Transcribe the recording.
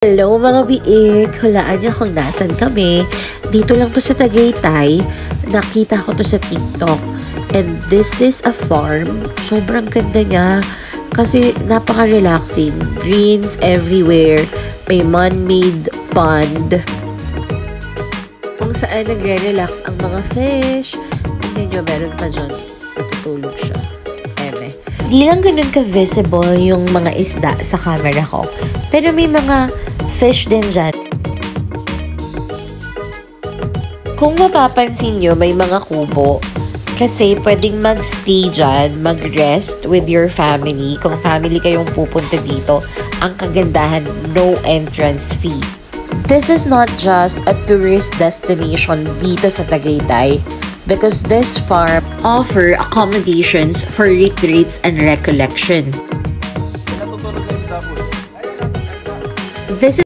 Hello mga biik! Hulaan niyo kung nasan kami. Dito lang to sa Tagaytay. Nakita ko to sa TikTok. And this is a farm. Sobrang ganda niya. Kasi napaka-relaxing. Greens everywhere. May man-made pond. Kung saan nagre-relax ang mga fish. Tingnan niyo, meron pa dyan. Natutulog siya. Di lang ganun ka-visible yung mga isda sa camera ko. Pero may mga fish din dyan. Kung mapapansin nyo, may mga kubo. Kasi pwedeng mag-stay dyan, mag-rest with your family. Kung family kayong pupunta dito, ang kagandahan, no entrance fee. This is not just a tourist destination dito sa Tagaytay, because this farm offer accommodations for retreats and recollection. This